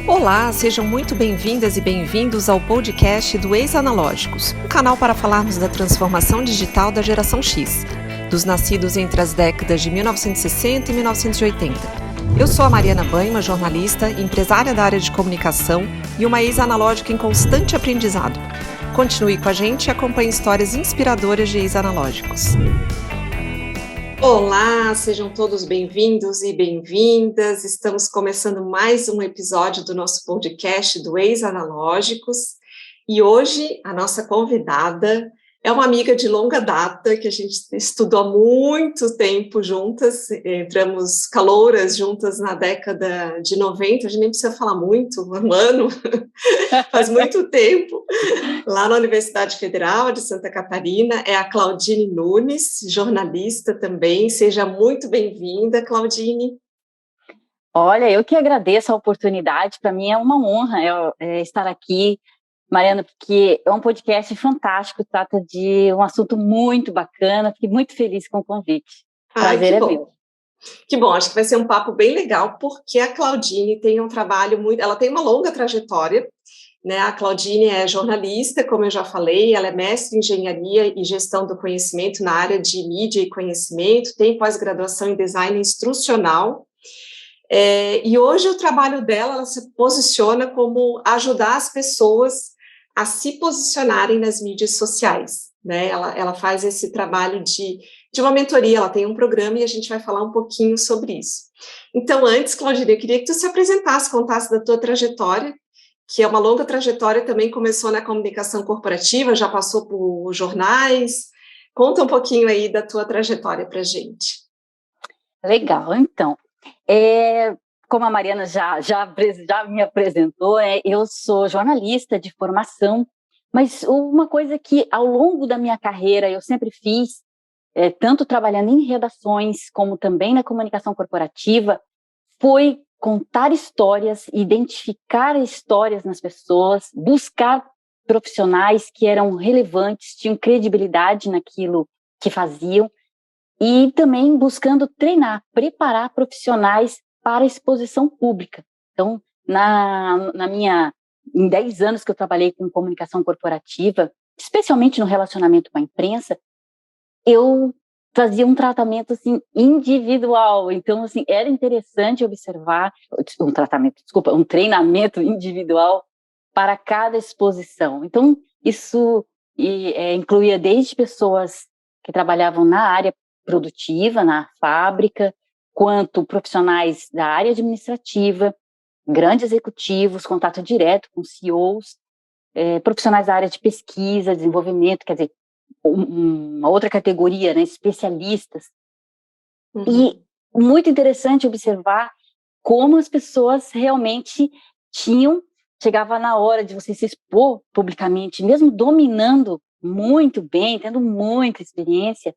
Olá, sejam muito bem-vindas e bem-vindos ao podcast do Ex-Analógicos, um canal para falarmos da transformação digital da geração X, dos nascidos entre as décadas de 1960 e 1980. Eu sou a Mariana Banha, jornalista, empresária da área de comunicação e uma ex-analógica em constante aprendizado. Continue com a gente e acompanhe histórias inspiradoras de ex-analógicos. Olá, sejam todos bem-vindos e bem-vindas. Estamos começando mais um episódio do nosso podcast do Ex-Analógicos e hoje a nossa convidada é uma amiga de longa data que a gente estudou há muito tempo juntas, entramos calouras juntas na década de 90, a gente nem precisa falar muito, um ano, faz muito tempo, lá na Universidade Federal de Santa Catarina, é a Claudine Nunes, jornalista também. Seja muito bem-vinda, Claudine. Olha, eu que agradeço a oportunidade, para mim é uma honra estar aqui, Mariana, porque é um podcast fantástico, trata de um assunto muito bacana, fiquei muito feliz com o convite. Prazer é meu. Que bom, acho que vai ser um papo bem legal, porque a Claudine tem um trabalho ela tem uma longa trajetória, né? A Claudine é jornalista, como eu já falei, ela é mestre em engenharia e gestão do conhecimento na área de mídia e conhecimento, tem pós-graduação em design instrucional, e hoje o trabalho dela, ela se posiciona como ajudar as pessoas a se posicionarem nas mídias sociais, né? Ela faz esse trabalho de uma mentoria, ela tem um programa e a gente vai falar um pouquinho sobre isso. Então, antes, Claudine, eu queria que tu se apresentasse, contasse da tua trajetória, que é uma longa trajetória, também começou na comunicação corporativa, já passou por jornais. Conta um pouquinho aí da tua trajetória para a gente. Legal, então, como a Mariana já me apresentou, eu sou jornalista de formação, mas uma coisa que ao longo da minha carreira eu sempre fiz, tanto trabalhando em redações como também na comunicação corporativa, foi contar histórias, identificar histórias nas pessoas, buscar profissionais que eram relevantes, tinham credibilidade naquilo que faziam, e também buscando treinar, preparar profissionais para a exposição pública. Então, em 10 anos que eu trabalhei com comunicação corporativa, especialmente no relacionamento com a imprensa, eu fazia um tratamento assim individual. Então, assim, era interessante observar um treinamento individual para cada exposição. Então, isso incluía desde pessoas que trabalhavam na área produtiva, na fábrica, quanto profissionais da área administrativa, grandes executivos, contato direto com CEOs, profissionais da área de pesquisa, desenvolvimento, quer dizer, uma outra categoria, né, especialistas. Uhum. E muito interessante observar como as pessoas realmente chegava na hora de você se expor publicamente, mesmo dominando muito bem, tendo muita experiência,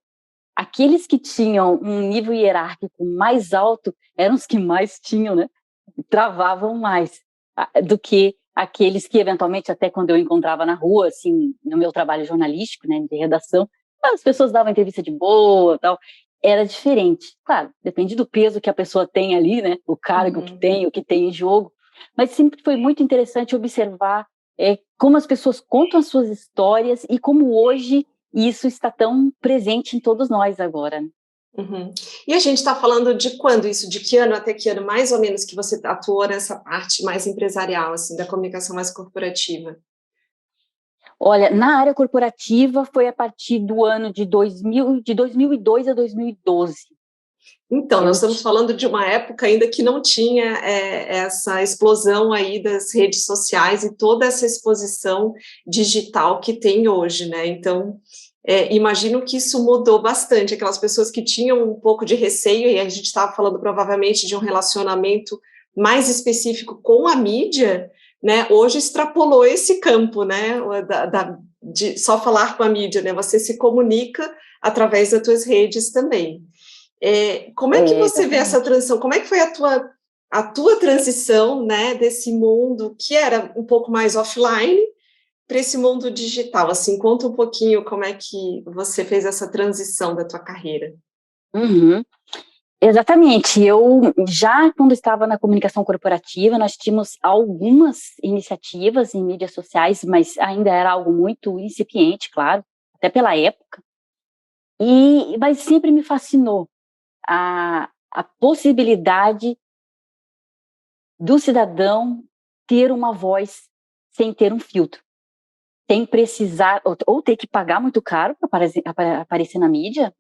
aqueles que tinham um nível hierárquico mais alto eram os que mais tinham, né? Travavam mais do que aqueles que, eventualmente, até quando eu encontrava na rua, assim, no meu trabalho jornalístico, né, de redação, as pessoas davam entrevista de boa, tal, era diferente. Claro, depende do peso que a pessoa tem ali, né, o cargo que tem, o que tem em jogo, mas sempre foi muito interessante observar como as pessoas contam as suas histórias e como hoje isso está tão presente em todos nós agora, né? Uhum. E a gente está falando de quando isso? De que ano até que ano, mais ou menos, que você atuou nessa parte mais empresarial, assim, da comunicação mais corporativa? Olha, na área corporativa foi a partir do ano de 2002 a 2012. Então, nós estamos falando de uma época ainda que não tinha essa explosão aí das redes sociais e toda essa exposição digital que tem hoje, né? Então, imagino que isso mudou bastante. Aquelas pessoas que tinham um pouco de receio, e a gente estava falando provavelmente de um relacionamento mais específico com a mídia, né? Hoje extrapolou esse campo, né? De só falar com a mídia, né? Você se comunica através das tuas redes também. Como é que você vê essa transição? Como é que foi a tua transição, né, desse mundo que era um pouco mais offline para esse mundo digital? Assim, conta um pouquinho como é que você fez essa transição da tua carreira. Uhum. Exatamente. Eu já, quando estava na comunicação corporativa, nós tínhamos algumas iniciativas em mídias sociais, mas ainda era algo muito incipiente, claro, até pela época. Mas sempre me fascinou a possibilidade do cidadão ter uma voz sem ter um filtro, sem precisar, ou ter que pagar muito caro para aparecer na mídia,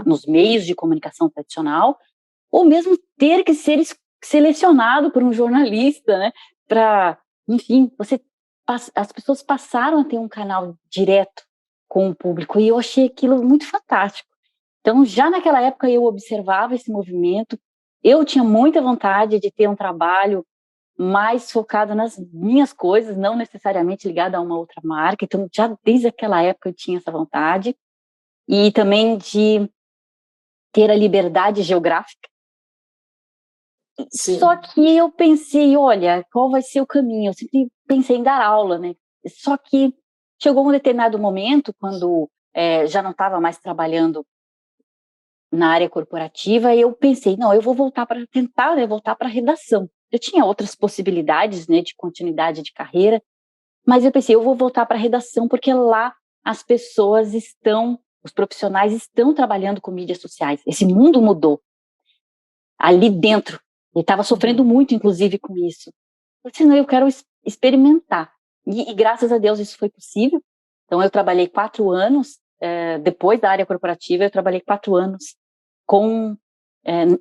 nos meios de comunicação tradicional, ou mesmo ter que ser selecionado por um jornalista, né? Enfim, as pessoas passaram a ter um canal direto com o público, e eu achei aquilo muito fantástico. Então, já naquela época, eu observava esse movimento, eu tinha muita vontade de ter um trabalho mais focado nas minhas coisas, não necessariamente ligado a uma outra marca. Então, já desde aquela época eu tinha essa vontade, e também de ter a liberdade geográfica. Sim. Só que eu pensei, olha, qual vai ser o caminho? Eu sempre pensei em dar aula, né? Só que chegou um determinado momento, quando já não estava mais trabalhando na área corporativa, e eu pensei, não, eu vou voltar para tentar, né, voltar para a redação. Eu tinha outras possibilidades, né, de continuidade de carreira, mas eu pensei, eu vou voltar para a redação, porque lá as pessoas os profissionais estão trabalhando com mídias sociais. Esse mundo mudou. Ali dentro, eu estava sofrendo muito, inclusive, com isso. Eu disse, não, eu quero experimentar. E graças a Deus isso foi possível. Então, eu trabalhei 4 anos, depois da área corporativa, eu trabalhei 4 anos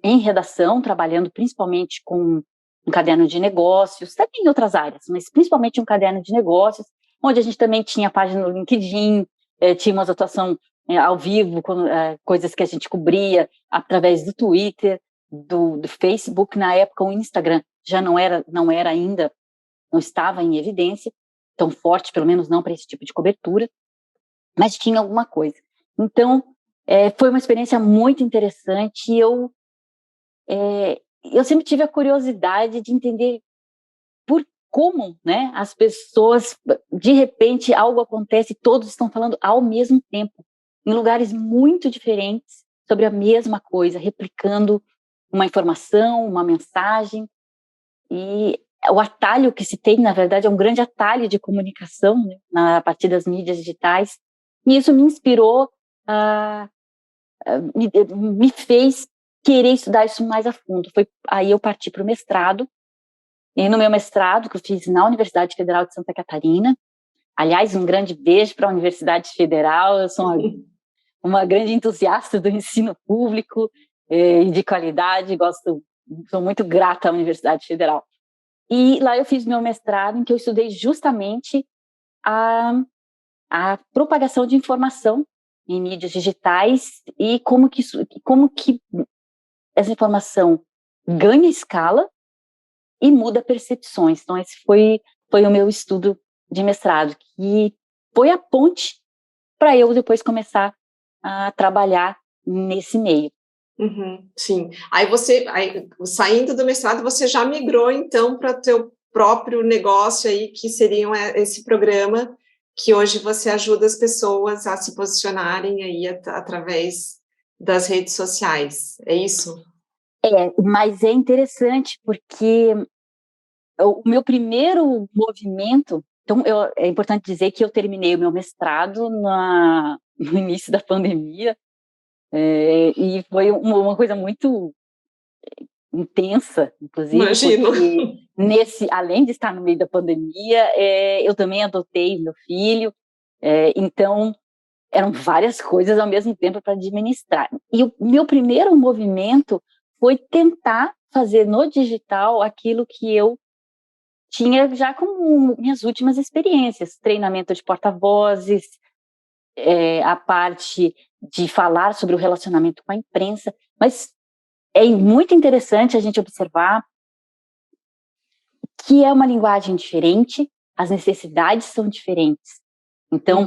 em redação, trabalhando principalmente com um caderno de negócios, também em outras áreas, mas principalmente um caderno de negócios, onde a gente também tinha página no LinkedIn, tinha uma atuação ao vivo, coisas que a gente cobria através do Twitter, do Facebook. Na época o Instagram já não era ainda, não estava em evidência, tão forte, pelo menos não para esse tipo de cobertura, mas tinha alguma coisa. Então, foi uma experiência muito interessante, e eu sempre tive a curiosidade de entender como, né, as pessoas, de repente, algo acontece e todos estão falando ao mesmo tempo, em lugares muito diferentes, sobre a mesma coisa, replicando uma informação, uma mensagem. E o atalho que se tem, na verdade, é um grande atalho de comunicação, né, a partir das mídias digitais. E isso me inspirou, me fez querer estudar isso mais a fundo. Aí eu parti para o mestrado, e no meu mestrado, que eu fiz na Universidade Federal de Santa Catarina, aliás, um grande beijo para a Universidade Federal, eu sou uma grande entusiasta do ensino público e de qualidade, sou muito grata à Universidade Federal. E lá eu fiz meu mestrado, em que eu estudei justamente a propagação de informação em mídias digitais, e como que essa informação ganha escala e muda percepções. Então, esse foi o meu estudo de mestrado, que foi a ponte para eu depois começar a trabalhar nesse meio. Sim. Aí saindo do mestrado, você já migrou, então, para o teu próprio negócio aí, que seria esse programa, que hoje você ajuda as pessoas a se posicionarem aí através das redes sociais, é isso? Mas é interessante, porque o meu primeiro movimento, então é importante dizer que eu terminei o meu mestrado no início da pandemia, e foi uma coisa muito intensa, inclusive, Imagino. porque além de estar no meio da pandemia, eu também adotei meu filho, então eram várias coisas ao mesmo tempo para administrar. E o meu primeiro movimento foi tentar fazer no digital aquilo que eu tinha já como minhas últimas experiências, treinamento de porta-vozes, a parte de falar sobre o relacionamento com a imprensa, mas é muito interessante a gente observar que é uma linguagem diferente, as necessidades são diferentes. Então,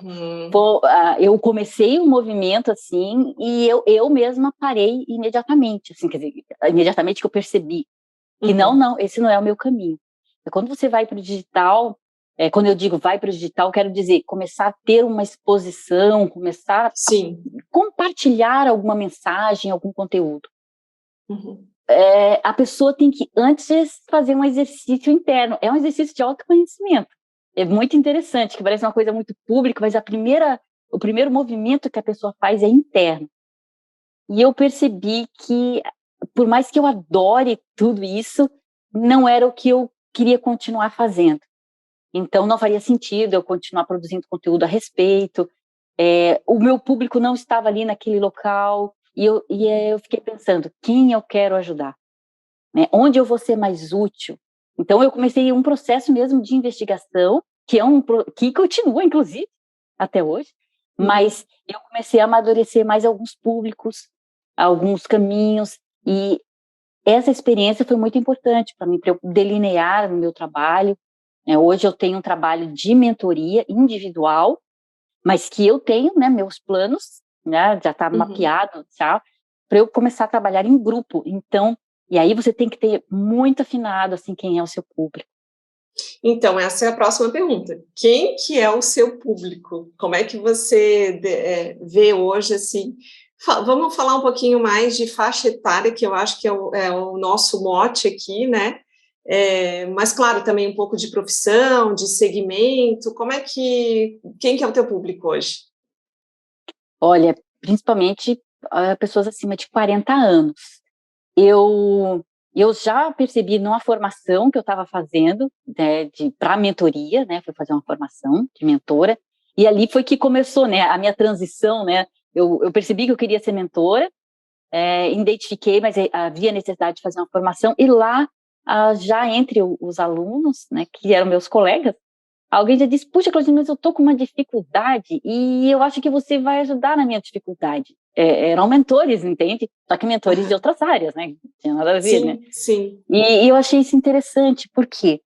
eu comecei um movimento assim, e eu mesma parei imediatamente, assim, quer dizer, imediatamente que eu percebi que não, esse não é o meu caminho. E quando você vai para o digital, quando eu digo vai para o digital, quero dizer começar a ter uma exposição, começar a compartilhar alguma mensagem, algum conteúdo. Uhum. A pessoa tem que, antes, fazer um exercício interno. É um exercício de autoconhecimento. É muito interessante, que parece uma coisa muito pública, mas o primeiro movimento que a pessoa faz é interno. E eu percebi que, por mais que eu adore tudo isso, não era o que eu queria continuar fazendo. Então, não faria sentido eu continuar produzindo conteúdo a respeito. O meu público não estava ali naquele local. Eu fiquei pensando, quem eu quero ajudar? Né? Onde eu vou ser mais útil? Então, eu comecei um processo mesmo de investigação, que continua, inclusive, até hoje, mas eu comecei a amadurecer mais alguns públicos, alguns caminhos, e essa experiência foi muito importante para mim, para eu delinear o meu trabalho. Hoje eu tenho um trabalho de mentoria individual, mas que eu tenho, né, meus planos, né, já está mapeado, tá, para eu começar a trabalhar em grupo. Então, e aí você tem que ter muito afinado, assim, quem é o seu público. Então, essa é a próxima pergunta. Quem que é o seu público? Como é que você vê hoje, assim? Vamos falar um pouquinho mais de faixa etária, que eu acho que é o nosso mote aqui, né? Mas, claro, também um pouco de profissão, de segmento. Quem que é o teu público hoje? Olha, principalmente pessoas acima de 40 anos. Eu já percebi numa formação que eu estava fazendo, né, para mentoria, né, fui fazer uma formação de mentora, e ali foi que começou, né, a minha transição, né, eu percebi que eu queria ser mentora, identifiquei, mas havia necessidade de fazer uma formação, e lá, já entre os alunos, né, que eram meus colegas, alguém já disse, puxa, Claudine, mas eu estou com uma dificuldade e eu acho que você vai ajudar na minha dificuldade. Eram mentores, entende? Só que mentores de outras áreas, né? Não tinha nada a ver, né? Sim, sim. E eu achei isso interessante, porque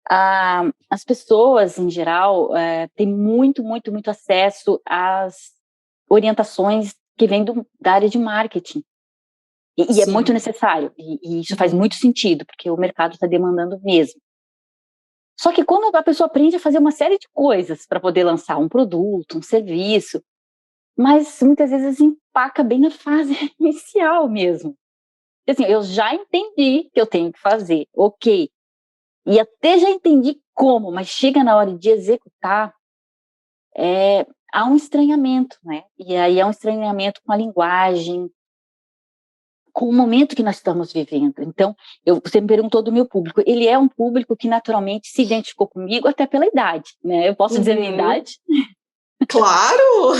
as pessoas, em geral, têm muito, muito, muito acesso às orientações que vêm da área de marketing. E é muito necessário, e isso faz muito sentido, porque o mercado está demandando mesmo. Só que quando a pessoa aprende a fazer uma série de coisas para poder lançar um produto, um serviço, mas muitas vezes empaca bem na fase inicial mesmo. Assim, eu já entendi que eu tenho que fazer, ok. E até já entendi como, mas chega na hora de executar, há um estranhamento, né? E aí é um estranhamento com a linguagem, com o momento que nós estamos vivendo. Então, você me perguntou do meu público. Ele é um público que naturalmente se identificou comigo até pela idade, né? Eu posso dizer a minha idade? Claro!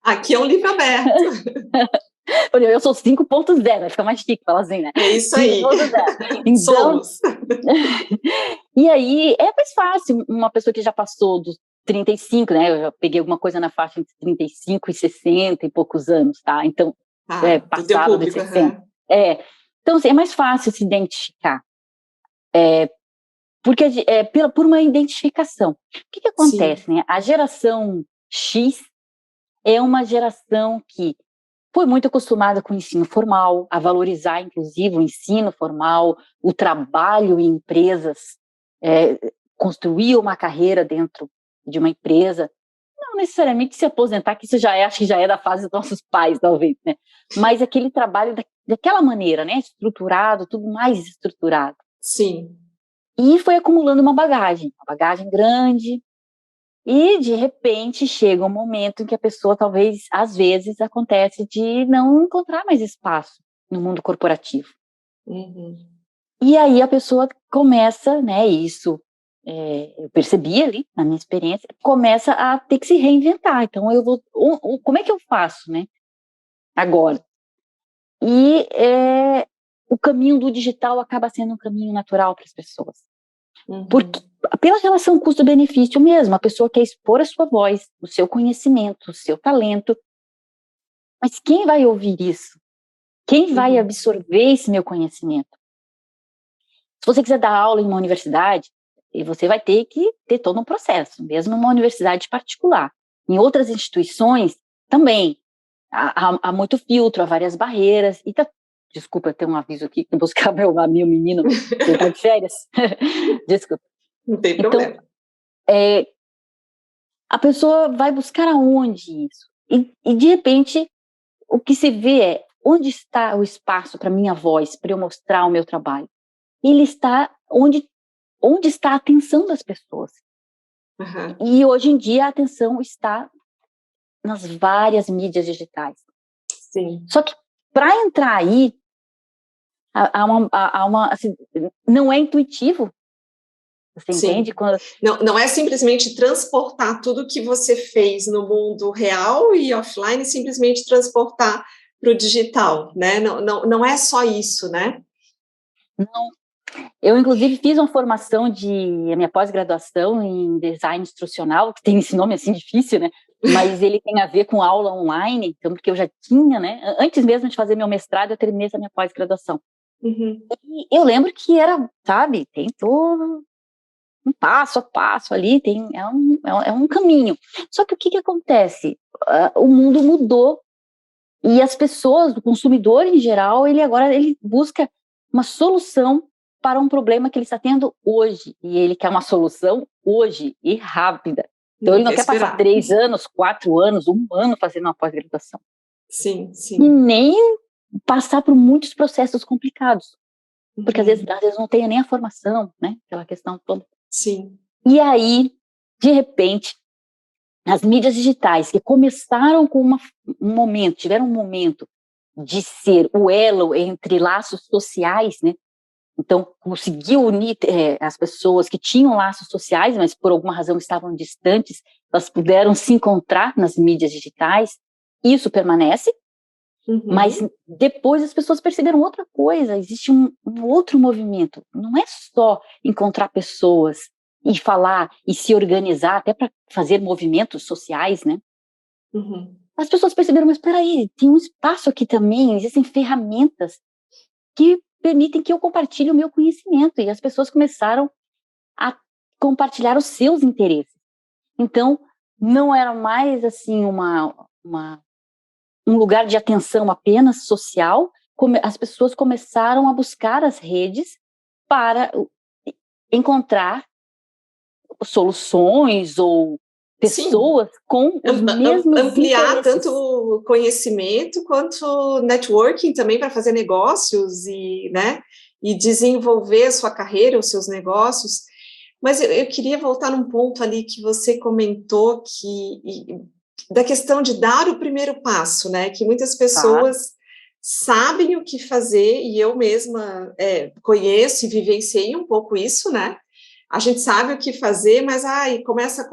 Aqui é um livro aberto. Eu sou 5.0, vai ficar mais chique falar assim, né? É isso aí. 5.0. Então, somos. E aí é mais fácil uma pessoa que já passou dos 35, né? Eu já peguei alguma coisa na faixa entre 35 e 60 e poucos anos, tá? Então, do teu passado de público. 60. Então, assim, é mais fácil se identificar. Porque por uma identificação. O que acontece, né? A geração X é uma geração que foi muito acostumada com o ensino formal, a valorizar, inclusive, o ensino formal, o trabalho em empresas, construir uma carreira dentro de uma empresa, não necessariamente se aposentar, que isso acho que já é da fase dos nossos pais, talvez, né? Mas aquele trabalho daquela maneira, né? Estruturado, tudo mais estruturado. Sim. E foi acumulando uma bagagem grande, e de repente chega um momento em que a pessoa talvez, às vezes, acontece de não encontrar mais espaço no mundo corporativo. E aí a pessoa começa, né, isso eu percebi ali, na minha experiência, começa a ter que se reinventar. Então como é que eu faço, né, agora? E o caminho do digital acaba sendo um caminho natural para as pessoas. Porque, pela relação custo-benefício mesmo, a pessoa quer expor a sua voz, o seu conhecimento, o seu talento. Mas quem vai ouvir isso? Quem vai absorver esse meu conhecimento? Se você quiser dar aula em uma universidade, você vai ter que ter todo um processo, mesmo numa universidade particular. Em outras instituições, também, há muito filtro, há várias barreiras. E desculpa, tem um aviso aqui, que buscar meu menino, ele está de férias. Desculpa. Não tem problema. A pessoa vai buscar aonde isso? E de repente, o que se vê onde está o espaço para minha voz, para eu mostrar o meu trabalho? Ele está onde está a atenção das pessoas. Uhum. E hoje em dia a atenção está nas várias mídias digitais. Sim. Só que para entrar aí, assim, não é intuitivo. Você entende? Quando... Não é simplesmente transportar tudo que você fez no mundo real e offline, simplesmente transportar para o digital, né? Não é só isso, né? Não. Eu, inclusive, fiz uma formação a minha pós-graduação em design instrucional, que tem esse nome assim difícil, né? Mas ele tem a ver com aula online, então, porque eu já tinha, né? Antes mesmo de fazer meu mestrado, eu terminei essa minha pós-graduação. Uhum. E eu lembro que era, sabe, tem todo um passo a passo ali, é um caminho. Só que o que acontece? O mundo mudou e as pessoas, o consumidor em geral, ele busca uma solução para um problema que ele está tendo hoje. E ele quer uma solução hoje e rápida. Então, ele não quer passar 3 anos, 4 anos, 1 ano fazendo uma pós-graduação. Sim. E nem passar por muitos processos complicados. Porque às vezes não tem nem a formação, né? Aquela questão toda. Sim. E aí, de repente, as mídias digitais que começaram com tiveram um momento de ser o elo entre laços sociais, né? Então, conseguiu unir as pessoas que tinham laços sociais, mas por alguma razão estavam distantes, elas puderam se encontrar nas mídias digitais. Isso permanece, mas depois as pessoas perceberam outra coisa, existe um outro movimento. Não é só encontrar pessoas e falar e se organizar até para fazer movimentos sociais, né? As pessoas perceberam, mas espera aí, tem um espaço aqui também, existem ferramentas que permitem que eu compartilhe o meu conhecimento, e as pessoas começaram a compartilhar os seus interesses. Então, não era mais assim um lugar de atenção apenas social, as pessoas começaram a buscar as redes para encontrar soluções ou pessoas com os mesmos ampliar interesses. Tanto conhecimento quanto networking também para fazer negócios e, né, e desenvolver a sua carreira, os seus negócios. Mas eu queria voltar num ponto ali que você comentou da questão de dar o primeiro passo, né? Que muitas pessoas sabem o que fazer, e eu mesma conheço e vivenciei um pouco isso, né? A gente sabe o que fazer, mas começa a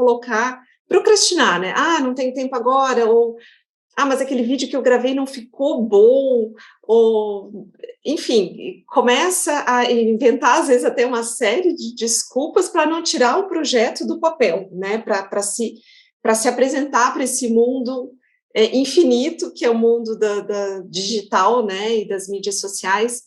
procrastinar, né? Não tenho tempo agora, ou mas aquele vídeo que eu gravei não ficou bom, ou enfim, começa a inventar às vezes até uma série de desculpas para não tirar o projeto do papel, né? Para se apresentar para esse mundo infinito que é o mundo da digital, né? E das mídias sociais.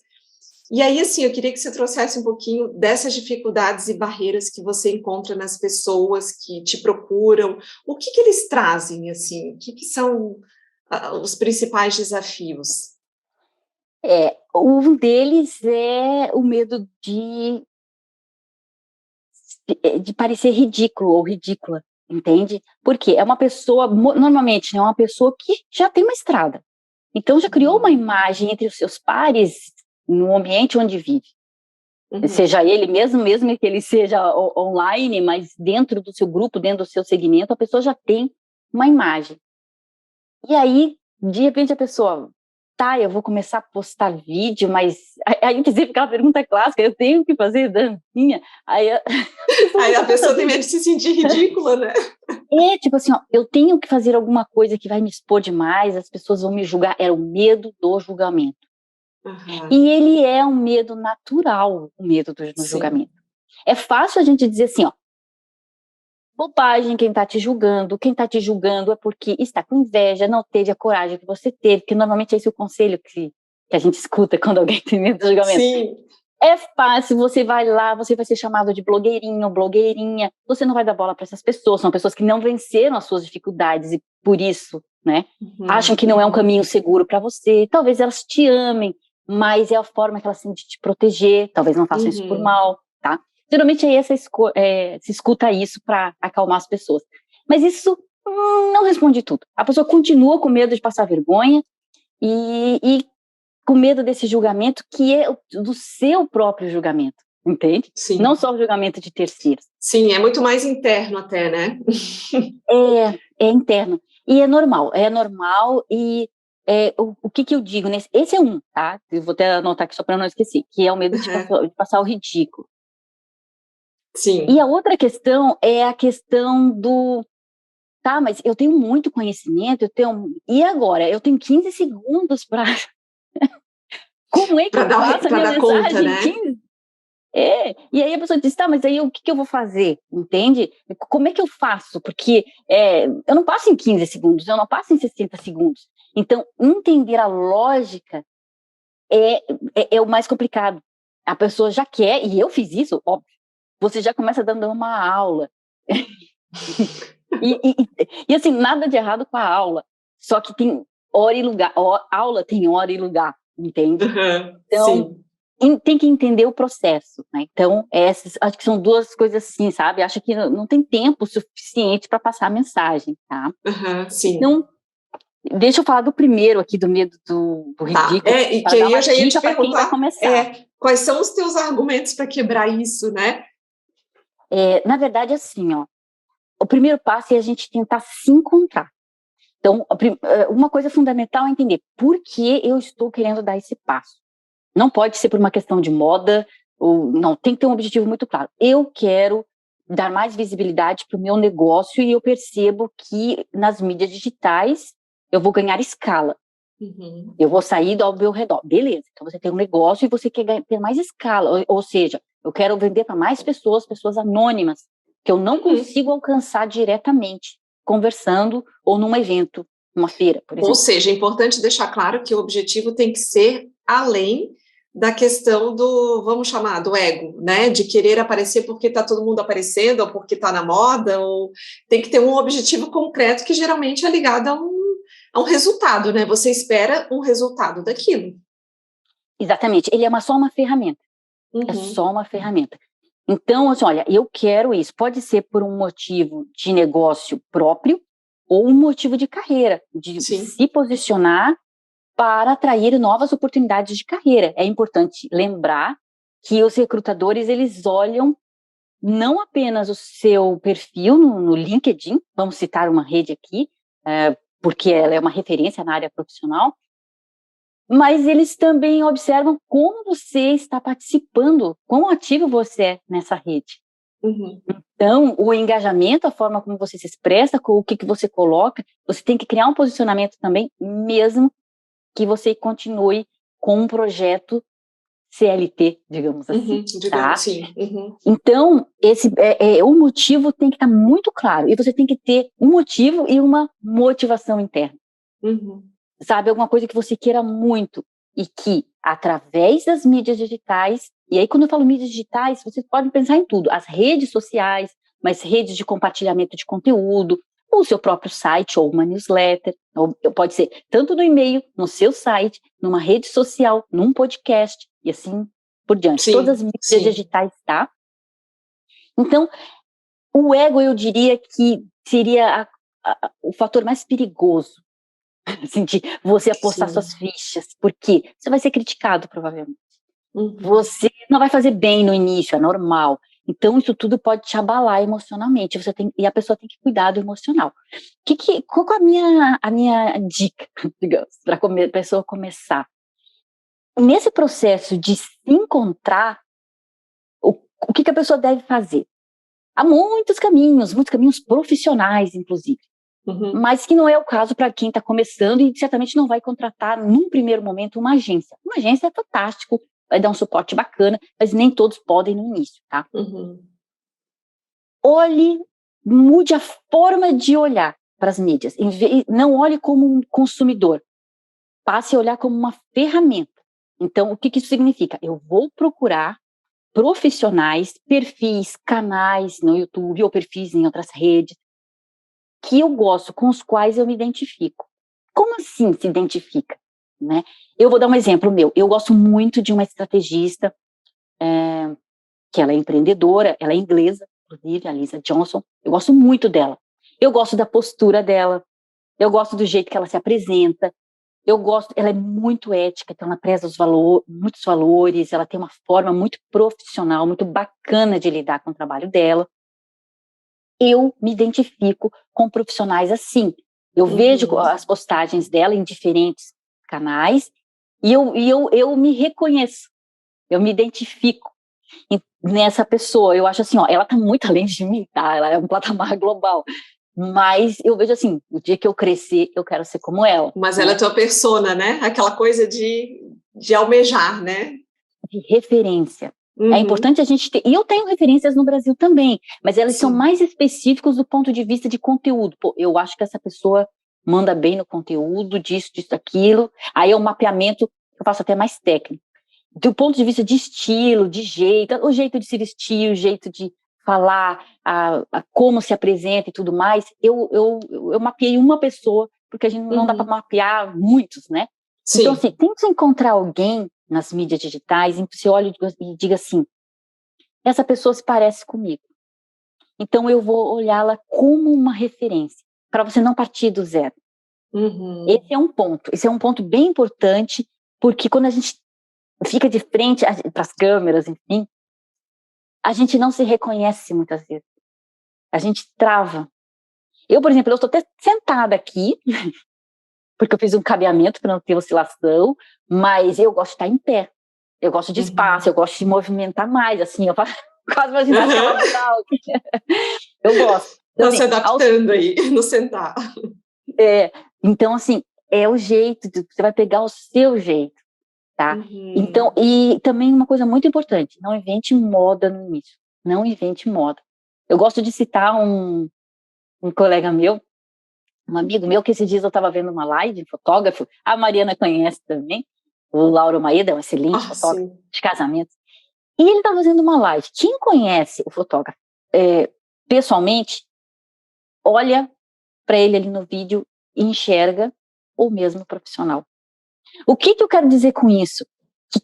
E aí, assim, eu queria que você trouxesse um pouquinho dessas dificuldades e barreiras que você encontra nas pessoas que te procuram. O que eles trazem, assim? O que são os principais desafios? Um deles é o medo de parecer ridículo ou ridícula, entende? Porque é uma pessoa, normalmente, é uma pessoa que já tem uma estrada. Então, já criou uma imagem entre os seus pares no ambiente onde vive. Seja ele mesmo que ele seja online, mas dentro do seu grupo, dentro do seu segmento, a pessoa já tem uma imagem. E aí, de repente, a pessoa, eu vou começar a postar vídeo, mas aí tem sempre aquela pergunta clássica, eu tenho que fazer dancinha? Aí a pessoa tem medo de se sentir ridícula, né? Tipo assim, eu tenho que fazer alguma coisa que vai me expor demais, as pessoas vão me julgar. Era o medo do julgamento. E ele é um medo natural, o medo do julgamento. É fácil a gente dizer assim, bobagem, quem está te julgando é porque está com inveja, não teve a coragem que você teve, que normalmente é esse o conselho que a gente escuta quando alguém tem medo do julgamento. Sim. É fácil, você vai lá, você vai ser chamado de blogueirinho ou blogueirinha, você não vai dar bola para essas pessoas, são pessoas que não venceram as suas dificuldades e por isso, né, acham que não é um caminho seguro para você, talvez elas te amem, mas é a forma que elas têm de te proteger, talvez não façam isso por mal, tá? Geralmente se escuta isso para acalmar as pessoas. Mas isso não responde tudo. A pessoa continua com medo de passar vergonha e com medo desse julgamento que é do seu próprio julgamento, entende? Sim. Não só o julgamento de terceiros. Sim, é muito mais interno até, né? É interno. E é normal e o que eu digo nesse... Esse é um, tá? Eu vou até anotar aqui só para não esquecer, que é o medo de passar o ridículo. Sim. E a outra questão é a questão do... Tá, mas eu tenho muito conhecimento, e agora? Eu tenho 15 segundos para... Como é que eu faço a minha dar mensagem? Conta, né? 15... e aí a pessoa diz, tá, mas aí o que eu vou fazer, entende? Como é que eu faço? Porque eu não passo em 15 segundos, eu não passo em 60 segundos. Então, entender a lógica é o mais complicado. A pessoa já quer, e eu fiz isso, óbvio, você já começa dando uma aula. e assim, nada de errado com a aula, só que tem hora e lugar, aula tem hora e lugar, entende? Então, tem que entender o processo, né? Então, acho que são duas coisas assim, sabe? Acho que não tem tempo suficiente para passar a mensagem, tá? Sim. Então, deixa eu falar do primeiro aqui, do medo do ridículo. Tá. E que aí eu já ia te perguntar quais são os teus argumentos para quebrar isso, né? Na verdade, assim, ó, o primeiro passo é a gente tentar se encontrar. Então, uma coisa fundamental é entender por que eu estou querendo dar esse passo. Não pode ser por uma questão de moda, ou não, tem que ter um objetivo muito claro. Eu quero dar mais visibilidade para o meu negócio e eu percebo que nas mídias digitais eu vou ganhar escala. Eu vou sair do ao meu redor. Beleza, então você tem um negócio e você quer ter mais escala, ou seja, eu quero vender para mais pessoas anônimas, que eu não consigo alcançar diretamente, conversando ou num evento, numa feira, por exemplo. Ou seja, é importante deixar claro que o objetivo tem que ser além da questão do, vamos chamar, do ego, né, de querer aparecer porque está todo mundo aparecendo, ou porque está na moda, ou tem que ter um objetivo concreto que geralmente é ligado a um resultado, né, você espera um resultado daquilo. Exatamente, ele é só uma ferramenta, é só uma ferramenta. Então, assim, olha, eu quero isso, pode ser por um motivo de negócio próprio, ou um motivo de carreira, de se posicionar para atrair novas oportunidades de carreira. É importante lembrar que os recrutadores, eles olham não apenas o seu perfil no LinkedIn, vamos citar uma rede aqui, porque ela é uma referência na área profissional, mas eles também observam como você está participando, quão ativo você é nessa rede. Então, o engajamento, a forma como você se expressa, com o que você coloca, você tem que criar um posicionamento também, mesmo que você continue com um projeto CLT, digamos assim, tá? Então, o motivo tem que estar muito claro, e você tem que ter um motivo e uma motivação interna. Sabe, alguma coisa que você queira muito, e que, através das mídias digitais, e aí quando eu falo mídias digitais, vocês podem pensar em tudo, as redes sociais, mas redes de compartilhamento de conteúdo, o seu próprio site ou uma newsletter, ou pode ser tanto no e-mail, no seu site, numa rede social, num podcast, e assim por diante. Todas as mídias digitais, tá? Então, o ego, eu diria que seria o fator mais perigoso, assim, de você apostar suas fichas, porque você vai ser criticado, provavelmente. Você não vai fazer bem no início, é normal. Então, isso tudo pode te abalar emocionalmente. E a pessoa tem que cuidar do emocional. Qual é a minha dica, digamos, para a pessoa começar? Nesse processo de se encontrar, o que a pessoa deve fazer? Há muitos caminhos profissionais, inclusive. Mas que não é o caso para quem está começando e certamente não vai contratar, num primeiro momento, uma agência. Uma agência é fantástico, vai dar um suporte bacana, mas nem todos podem no início, tá? Mude a forma de olhar para as mídias. Não olhe como um consumidor. Passe a olhar como uma ferramenta. Então, o que isso significa? Eu vou procurar profissionais, perfis, canais no YouTube ou perfis em outras redes que eu gosto, com os quais eu me identifico. Como assim se identifica? Né? Eu vou dar um exemplo meu. Eu gosto muito de uma estrategista que ela é empreendedora, ela é inglesa, inclusive, a Lisa Johnson. Eu gosto muito dela. Eu gosto da postura dela. Eu gosto do jeito que ela se apresenta. Eu gosto, ela é muito ética, então ela preza muitos valores, ela tem uma forma muito profissional, muito bacana de lidar com o trabalho dela. Eu me identifico com profissionais assim. Eu vejo as postagens dela em diferentes canais e eu me reconheço, eu me identifico nessa pessoa. Eu acho assim, ó, ela tá muito além de mim, tá? Ela é um patamar global. Mas eu vejo assim, o dia que eu crescer, eu quero ser como ela. Mas ela é tua persona, né? Aquela coisa de almejar, né? De referência. É importante a gente ter, e eu tenho referências no Brasil também, mas elas são mais específicas do ponto de vista de conteúdo. Pô, eu acho que essa pessoa manda bem no conteúdo, disso, aquilo. Aí é um mapeamento, eu faço até mais técnico. Do ponto de vista de estilo, de jeito, o jeito de se vestir, o jeito de falar, como se apresenta e tudo mais, eu mapeei uma pessoa, porque a gente não dá para mapear muitos, né? Sim. Então, assim, tente encontrar alguém nas mídias digitais em que você olhe e diga assim, essa pessoa se parece comigo. Então, eu vou olhá-la como uma referência, para você não partir do zero. Esse é um ponto bem importante, porque quando a gente fica de frente para as câmeras, enfim, a gente não se reconhece muitas vezes. A gente trava. Eu, por exemplo, eu estou até sentada aqui, porque eu fiz um cabeamento para não ter oscilação, mas eu gosto de estar em pé. Eu gosto de espaço, eu gosto de movimentar mais, assim, eu faço quase uma ginástica abdominal. Eu gosto. Então, tá se adaptando aí, no sentar. Então, assim, é o jeito, você vai pegar o seu jeito, tá? Então, e também uma coisa muito importante, não invente moda no início. Não invente moda. Eu gosto de citar um colega meu, um amigo meu, que esses dias eu estava vendo uma live, fotógrafo, a Mariana conhece também, o Lauro Maeda é um excelente fotógrafo de casamentos, e ele estava fazendo uma live. Quem conhece o fotógrafo pessoalmente, olha para ele ali no vídeo e enxerga o mesmo profissional. O que eu quero dizer com isso? Que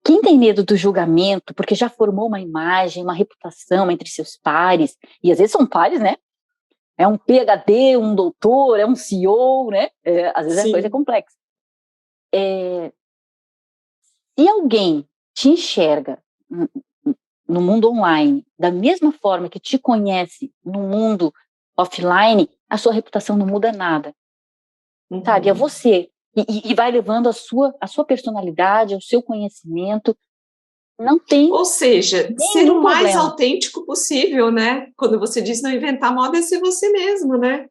quem tem medo do julgamento, porque já formou uma imagem, uma reputação entre seus pares, e às vezes são pares, né? É um PhD, um doutor, é um CEO, né? Às vezes a coisa é complexa. Se alguém te enxerga no mundo online da mesma forma que te conhece no mundo offline, a sua reputação não muda nada. Sabe? É você. E vai levando a sua personalidade, o seu conhecimento. Não tem. Ou seja, ser o mais autêntico possível, né? Quando você diz não inventar moda, é ser você mesmo, né?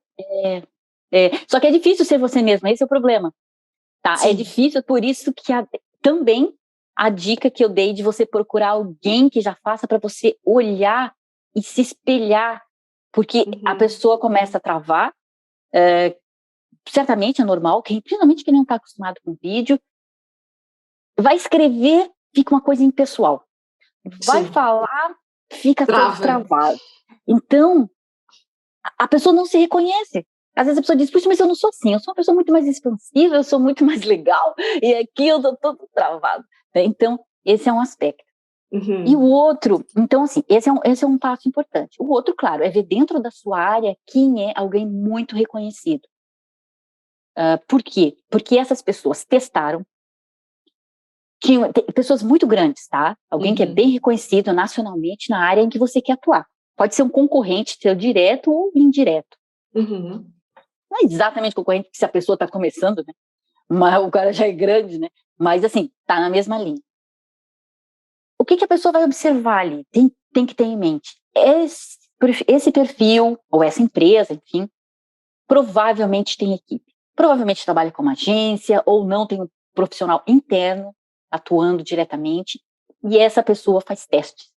Só que é difícil ser você mesmo, esse é o problema. Tá? É difícil, por isso que também a dica que eu dei de você procurar alguém que já faça para você olhar e se espelhar, porque a pessoa começa a travar, certamente é normal, principalmente quem não está acostumado com vídeo, vai escrever, fica uma coisa impessoal. Vai falar, fica todo travado. Então, a pessoa não se reconhece. Às vezes a pessoa diz, puxa, mas eu não sou assim, eu sou uma pessoa muito mais expansiva, eu sou muito mais legal, e aqui eu tô todo travado. Então, esse é um aspecto. E o outro, então assim, esse é um passo importante. O outro, claro, é ver dentro da sua área quem é alguém muito reconhecido. Por quê? Porque essas pessoas testaram, pessoas muito grandes, tá? Alguém que é bem reconhecido nacionalmente na área em que você quer atuar. Pode ser um concorrente seu direto ou indireto. Não é exatamente concorrente, porque se a pessoa está começando, né? Mas o cara já é grande, né? Mas assim, tá na mesma linha. O que a pessoa vai observar ali? Tem que ter em mente. Esse perfil, ou essa empresa, enfim, provavelmente tem equipe. Provavelmente trabalha com uma agência, ou não tem um profissional interno atuando diretamente, e essa pessoa faz testes.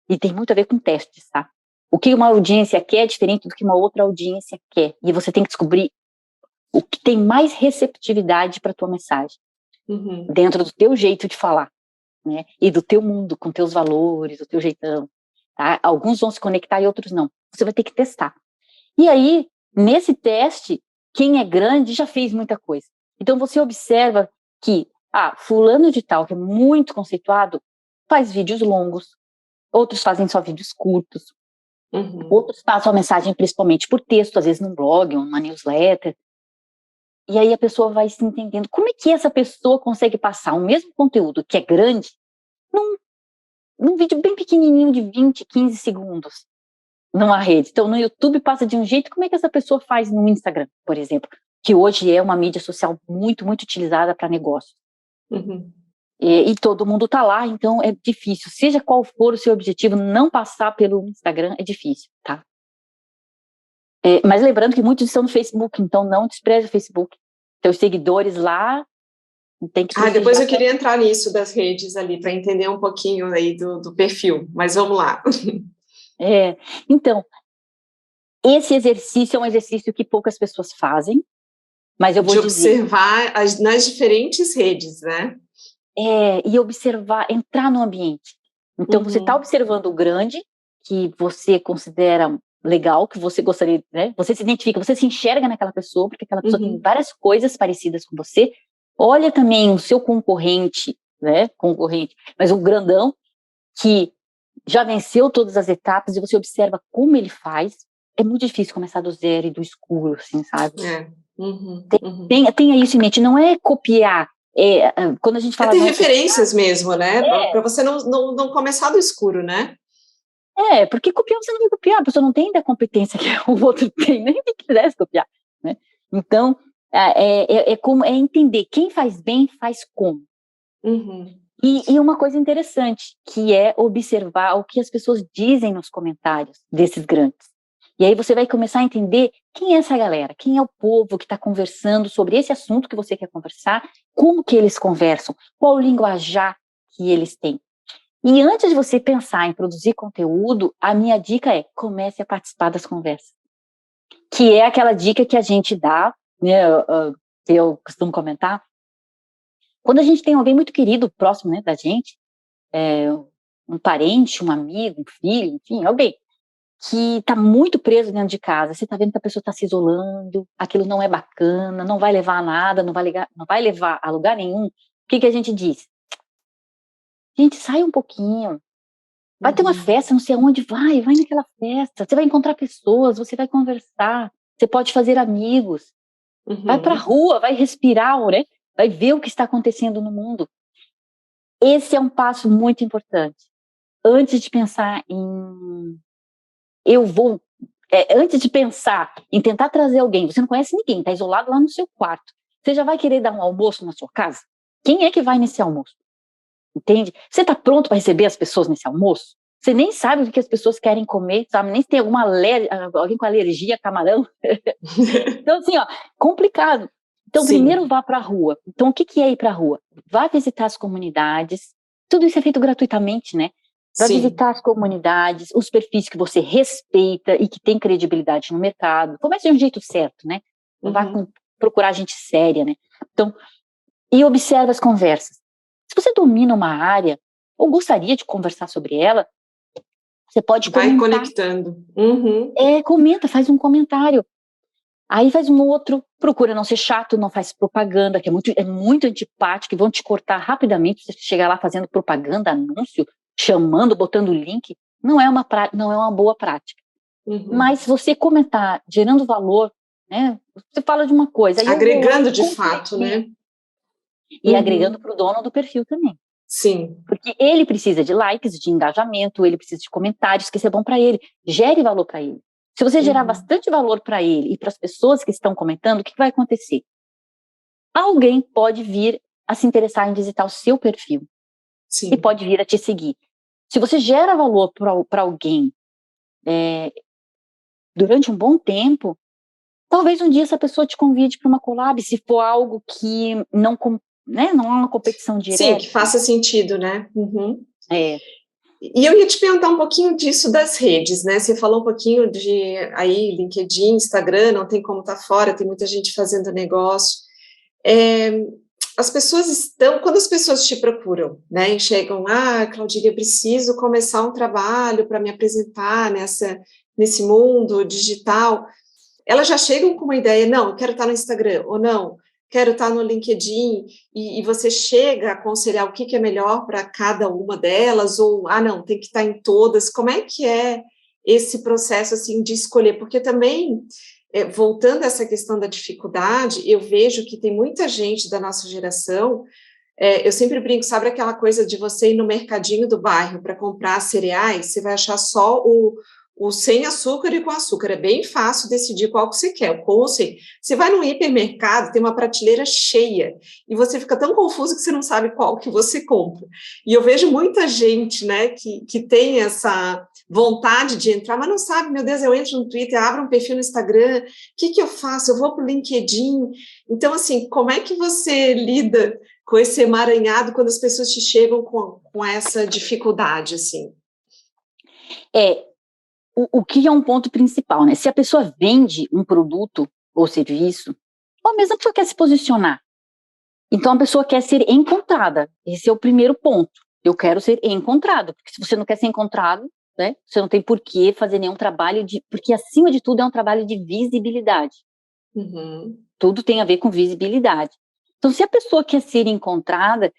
E tem muito a ver com testes, tá? O que uma audiência quer é diferente do que uma outra audiência quer. E você tem que descobrir o que tem mais receptividade para a tua mensagem. Dentro do teu jeito de falar, né? E do teu mundo, com teus valores, do teu jeitão. Tá? Alguns vão se conectar e outros não. Você vai ter que testar. E aí, nesse teste, quem é grande já fez muita coisa. Então, você observa que, fulano de tal, que é muito conceituado, faz vídeos longos, outros fazem só vídeos curtos, outros passam a mensagem principalmente por texto, às vezes num blog, uma newsletter. E aí a pessoa vai se entendendo. Como é que essa pessoa consegue passar o mesmo conteúdo, que é grande, num vídeo bem pequenininho de 20, 15 segundos numa rede? Então, no YouTube passa de um jeito, como é que essa pessoa faz no Instagram, por exemplo? Que hoje é uma mídia social muito, muito utilizada para negócio. Uhum. E todo mundo está lá, então é difícil. Seja qual for o seu objetivo, não passar pelo Instagram é difícil, tá? Mas lembrando que muitos estão no Facebook, então não despreze o Facebook. Teus seguidores lá tem que Depois eu prestigiar. queria entrar nisso das redes ali, para entender um pouquinho aí do perfil, mas vamos lá. Então, esse exercício é um exercício que poucas pessoas fazem, mas eu vou de dizer... observar nas diferentes redes, né? E observar, entrar no ambiente. Então, você está observando o grande, que você considera legal, que você gostaria, né? Você se identifica, você se enxerga naquela pessoa, porque aquela pessoa tem várias coisas parecidas com você. Olha também o seu concorrente, né? Concorrente, mas o grandão, que já venceu todas as etapas, e você observa como ele faz. É muito difícil começar do zero e do escuro, assim, sabe? Tenha isso em mente, não é copiar. Quando a gente fala... ter referências mesmo, né? Para você não começar do escuro, né? Porque copiar você não vai copiar, a pessoa não tem ainda a competência que o outro tem, nem que quisesse copiar, né? Então, como entender quem faz bem, faz como. E uma coisa interessante, que é observar o que as pessoas dizem nos comentários desses grandes. E aí você vai começar a entender quem é essa galera, quem é o povo que está conversando sobre esse assunto que você quer conversar, como que eles conversam, qual o linguajar que eles têm. E antes de você pensar em produzir conteúdo, a minha dica é: comece a participar das conversas. Que é aquela dica que a gente dá, né, que eu costumo comentar. Quando a gente tem alguém muito querido, próximo, né, da gente, um parente, um amigo, um filho, enfim, alguém que está muito preso dentro de casa, você está vendo que a pessoa está se isolando, aquilo não é bacana, não vai levar a nada, não vai levar a lugar nenhum. O que a gente diz? Gente, sai um pouquinho. Vai ter uma festa, não sei aonde, vai naquela festa. Você vai encontrar pessoas, você vai conversar, você pode fazer amigos. Vai para a rua, vai respirar, né? Vai ver o que está acontecendo no mundo. Esse é um passo muito importante. Antes de pensar antes de pensar em tentar trazer alguém, você não conhece ninguém, está isolado lá no seu quarto. Você já vai querer dar um almoço na sua casa? Quem é que vai nesse almoço? Entende? Você está pronto para receber as pessoas nesse almoço? Você nem sabe o que as pessoas querem comer, sabe? Nem se tem alguém com alergia a camarão. Então, assim, complicado. Então, primeiro vá para a rua. Então, o que é ir para a rua? Vá visitar as comunidades. Tudo isso é feito gratuitamente, né? Vá visitar as comunidades, os perfis que você respeita e que tem credibilidade no mercado. Comece de um jeito certo, né? Vá procurar gente séria, né? Então, e observe as conversas. Se você domina uma área ou gostaria de conversar sobre ela, você pode comentar. Vai conectando. Comenta, faz um comentário. Aí faz um outro, procura não ser chato, não faz propaganda, que é muito antipático, e vão te cortar rapidamente, você chegar lá fazendo propaganda, anúncio, chamando, botando link, não é uma boa prática. Mas se você comentar, gerando valor, né, você fala de uma coisa... agregando de fato, né? E agregando para o dono do perfil também. Sim. Porque ele precisa de likes, de engajamento, ele precisa de comentários, que isso é bom para ele. Gere valor para ele. Se você gerar bastante valor para ele e para as pessoas que estão comentando, o que vai acontecer? Alguém pode vir a se interessar em visitar o seu perfil. Sim. E pode vir a te seguir. Se você gera valor para alguém durante um bom tempo, talvez um dia essa pessoa te convide para uma collab, se for algo que não é uma competição direta. Sim, que faça sentido, né? E eu ia te perguntar um pouquinho disso das redes, né? Você falou um pouquinho de aí LinkedIn, Instagram, não tem como estar fora, tem muita gente fazendo negócio. As pessoas quando as pessoas te procuram, né? E chegam, Claudine, eu preciso começar um trabalho para me apresentar nesse mundo digital. Elas já chegam com uma ideia, não, eu quero estar no Instagram, ou não, quero estar no LinkedIn, e você chega a aconselhar o que é melhor para cada uma delas, ou, não, tem que estar em todas. Como é que é esse processo, assim, de escolher? Porque também voltando a essa questão da dificuldade, eu vejo que tem muita gente da nossa geração, eu sempre brinco, sabe aquela coisa de você ir no mercadinho do bairro para comprar cereais, você vai achar só o sem açúcar e com açúcar, é bem fácil decidir qual que você quer, com ou sem. Você vai no hipermercado, tem uma prateleira cheia, e você fica tão confuso que você não sabe qual que você compra. E eu vejo muita gente, né, que tem essa vontade de entrar, mas não sabe, meu Deus, eu entro no Twitter, abro um perfil no Instagram, o que eu faço? Eu vou para o LinkedIn. Então, assim, como é que você lida com esse emaranhado quando as pessoas te chegam com essa dificuldade, assim? O que é um ponto principal, né? Se a pessoa vende um produto ou serviço, ou mesmo a pessoa quer se posicionar, então a pessoa quer ser encontrada. Esse é o primeiro ponto. Eu quero ser encontrado, porque se você não quer ser encontrado, né, você não tem por que fazer nenhum trabalho porque acima de tudo é um trabalho de visibilidade. Uhum. Tudo tem a ver com visibilidade. Então, se a pessoa quer ser encontrada,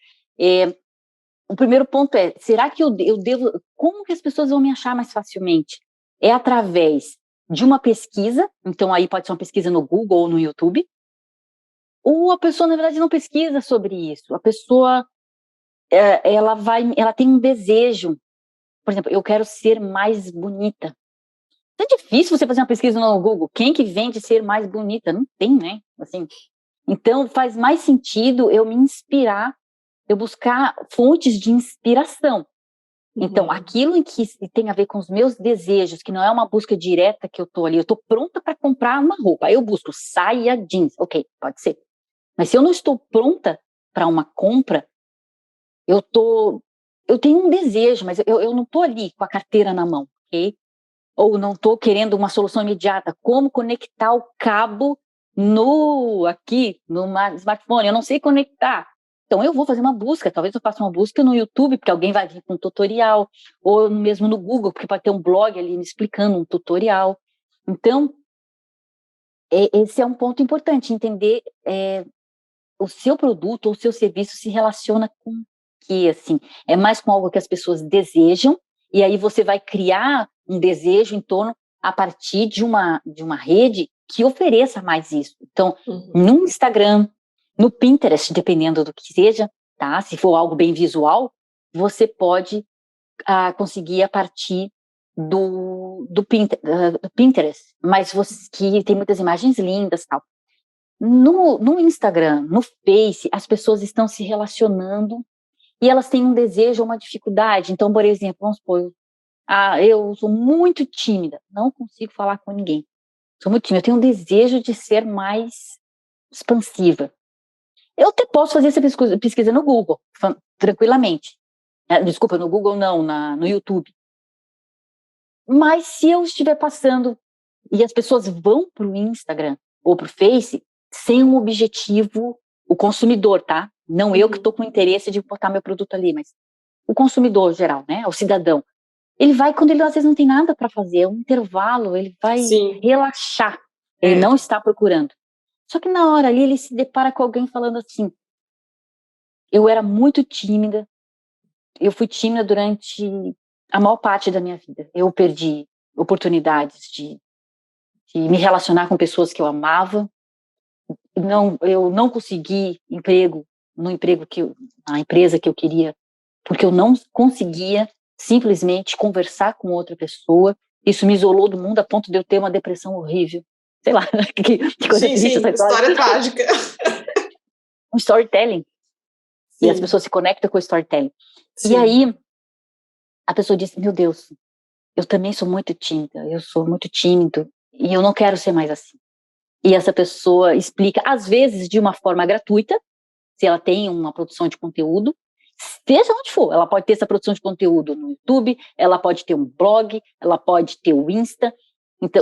o primeiro ponto é, será que eu devo, como que as pessoas vão me achar mais facilmente? É através de uma pesquisa, então aí pode ser uma pesquisa no Google ou no YouTube, ou a pessoa, na verdade, não pesquisa sobre isso. A pessoa, ela tem um desejo. Por exemplo, eu quero ser mais bonita. É difícil você fazer uma pesquisa no Google. Quem que vende ser mais bonita? Não tem, né? Assim, então, faz mais sentido eu me inspirar, eu buscar fontes de inspiração. Então, aquilo em que tem a ver com os meus desejos, que não é uma busca direta que eu estou ali, eu estou pronta para comprar uma roupa, aí eu busco saia jeans, ok, pode ser. Mas se eu não estou pronta para uma compra, eu tenho um desejo, mas eu não estou ali com a carteira na mão, ok? Ou não estou querendo uma solução imediata, como conectar o cabo no smartphone, eu não sei conectar. Então eu vou fazer uma busca, talvez eu faça uma busca no YouTube, porque alguém vai vir com um tutorial, ou mesmo no Google, porque pode ter um blog ali me explicando um tutorial. Então, esse é um ponto importante, entender o seu produto ou o seu serviço se relaciona com o que, assim, é mais com algo que as pessoas desejam, e aí você vai criar um desejo em torno a partir de uma rede que ofereça mais isso. Então, no Instagram, no Pinterest, dependendo do que seja, tá? Se for algo bem visual, você pode conseguir a partir do Pinterest, mas que tem muitas imagens lindas, tal. No Instagram, no Face, as pessoas estão se relacionando e elas têm um desejo ou uma dificuldade. Então, por exemplo, vamos supor, eu sou muito tímida, não consigo falar com ninguém. Sou muito tímida, eu tenho um desejo de ser mais expansiva. Eu até posso fazer essa pesquisa no Google, tranquilamente. Desculpa, no Google não, no YouTube. Mas se eu estiver passando e as pessoas vão para o Instagram ou para o Face sem um objetivo, o consumidor, tá? Não eu que estou com interesse de botar meu produto ali, mas o consumidor geral, né? O cidadão. Ele vai quando ele às vezes não tem nada para fazer, é um intervalo, ele vai relaxar. Ele não está procurando. Só que na hora ali ele se depara com alguém falando assim: eu era muito tímida, eu fui tímida durante a maior parte da minha vida. Eu perdi oportunidades de me relacionar com pessoas que eu amava. Eu não consegui emprego na empresa que eu queria, porque eu não conseguia simplesmente conversar com outra pessoa. Isso me isolou do mundo a ponto de eu ter uma depressão horrível. Sei lá, que coisa triste essa história trágica. Um storytelling. Sim. E as pessoas se conectam com o storytelling. Sim. E aí, a pessoa disse, meu Deus, eu também sou muito tímida, eu sou muito tímido, e eu não quero ser mais assim. E essa pessoa explica, às vezes, de uma forma gratuita, se ela tem uma produção de conteúdo, seja onde for, ela pode ter essa produção de conteúdo no YouTube, ela pode ter um blog, ela pode ter o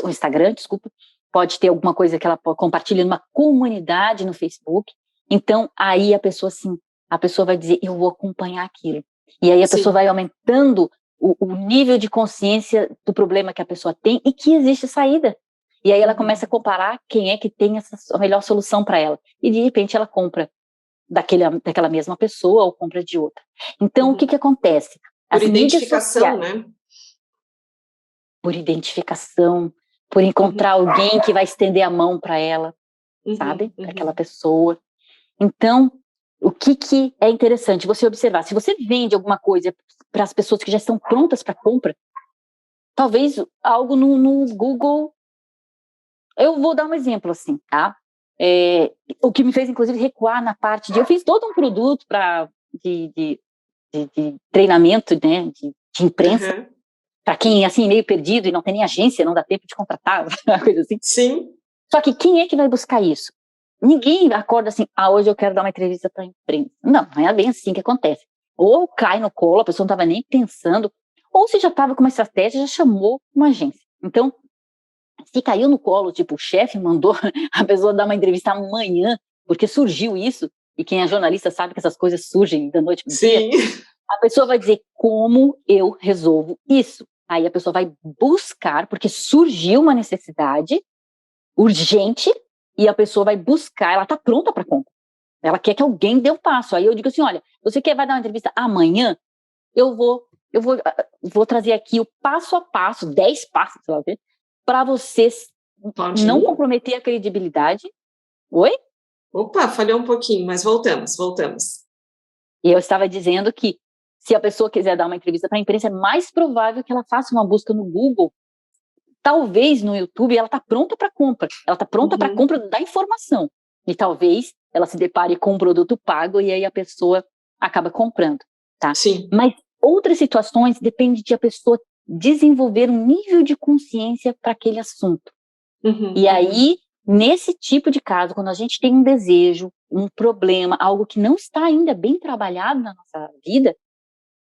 Instagram, desculpa, pode ter alguma coisa que ela compartilha numa comunidade no Facebook. Então, aí a pessoa vai dizer, eu vou acompanhar aquilo. E aí a pessoa vai aumentando o nível de consciência do problema que a pessoa tem e que existe saída. E aí ela começa a comparar quem é que tem a melhor solução para ela. E de repente ela compra daquela mesma pessoa ou compra de outra. Então, o que acontece? Por identificação, né? Por identificação. por encontrar alguém que vai estender a mão para ela, sabe? Para aquela pessoa. Então, o que é interessante você observar? Se você vende alguma coisa para as pessoas que já estão prontas para compra, talvez algo no Google. Eu vou dar um exemplo assim, tá? O que me fez, inclusive, recuar na parte de... Eu fiz todo um produto de treinamento, né, de imprensa, para quem, assim, meio perdido e não tem nem agência, não dá tempo de contratar, uma coisa assim. Sim. Só que quem é que vai buscar isso? Ninguém acorda assim, hoje eu quero dar uma entrevista para a imprensa. Não é bem assim que acontece. Ou cai no colo, a pessoa não estava nem pensando, ou se já estava com uma estratégia, já chamou uma agência. Então, se caiu no colo, tipo, o chefe mandou a pessoa dar uma entrevista amanhã, porque surgiu isso, e quem é jornalista sabe que essas coisas surgem da noite para o dia, a pessoa vai dizer, como eu resolvo isso? Aí a pessoa vai buscar, porque surgiu uma necessidade urgente, e a pessoa vai buscar, ela está pronta para compra. Ela quer que alguém dê um passo. Aí eu digo assim, olha, você vai dar uma entrevista amanhã? Eu vou trazer aqui o passo a passo, 10 passos, sei lá o quê, para vocês não comprometer a credibilidade. Oi? Opa, falhou um pouquinho, mas voltamos. E eu estava dizendo que se a pessoa quiser dar uma entrevista para a imprensa, é mais provável que ela faça uma busca no Google. Talvez no YouTube ela está pronta para compra. Ela está pronta para compra da informação. E talvez ela se depare com um produto pago e aí a pessoa acaba comprando. Tá? Sim. Mas outras situações depende de a pessoa desenvolver um nível de consciência para aquele assunto. E aí, nesse tipo de caso, quando a gente tem um desejo, um problema, algo que não está ainda bem trabalhado na nossa vida,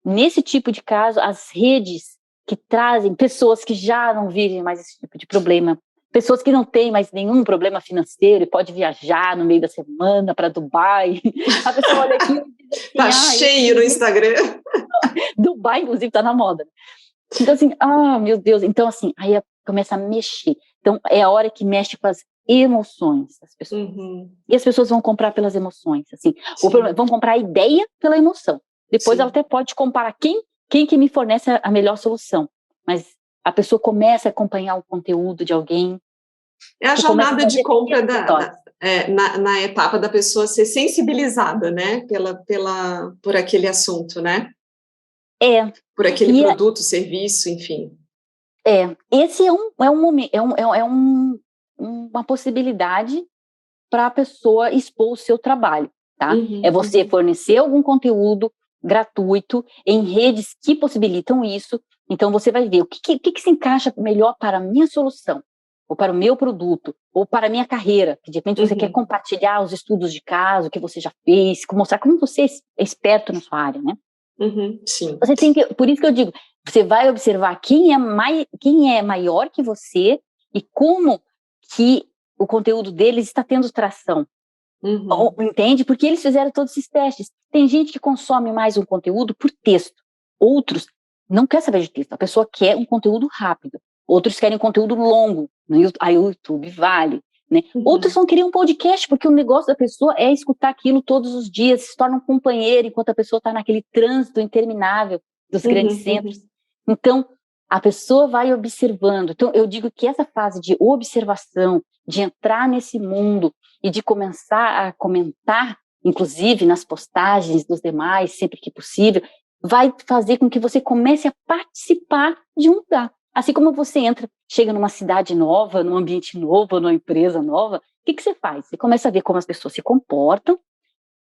nesse tipo de caso, as redes que trazem pessoas que já não vivem mais esse tipo de problema, pessoas que não têm mais nenhum problema financeiro e pode viajar no meio da semana para Dubai, a pessoa olha aqui e diz assim, tá cheio no Instagram. Dubai, inclusive, está na moda. Então, assim, meu Deus. Então, assim, aí começa a mexer. Então, é a hora que mexe com as emoções das pessoas. E as pessoas vão comprar pelas emoções, assim. Vão comprar a ideia pela emoção. Depois ela até pode comparar quem que me fornece a melhor solução. Mas a pessoa começa a acompanhar o conteúdo de alguém. É a jornada de compra na etapa da pessoa ser sensibilizada, né, por aquele assunto, né? Por aquele produto, serviço, enfim. Esse é uma possibilidade para a pessoa expor o seu trabalho, tá? É você fornecer algum conteúdo gratuito em redes que possibilitam isso. Então você vai ver o que se encaixa melhor para a minha solução, ou para o meu produto, ou para a minha carreira, que de repente você quer compartilhar os estudos de caso que você já fez, mostrar como você é esperto na sua área, né? Sim. Você tem que, por isso que eu digo, você vai observar quem é maior que você e como que o conteúdo deles está tendo tração. Entende? Porque eles fizeram todos esses testes. Tem gente que consome mais um conteúdo por texto. Outros não quer saber de texto. A pessoa quer um conteúdo rápido. Outros querem um conteúdo longo. Aí o YouTube vale. Né? Outros vão querer um podcast, porque o negócio da pessoa é escutar aquilo todos os dias, se torna um companheiro enquanto a pessoa está naquele trânsito interminável dos grandes centros. Então, a pessoa vai observando. Então, eu digo que essa fase de observação, de entrar nesse mundo e de começar a comentar, inclusive nas postagens dos demais, sempre que possível, vai fazer com que você comece a participar de um lugar. Assim como você chega numa cidade nova, num ambiente novo, numa empresa nova, o que você faz? Você começa a ver como as pessoas se comportam,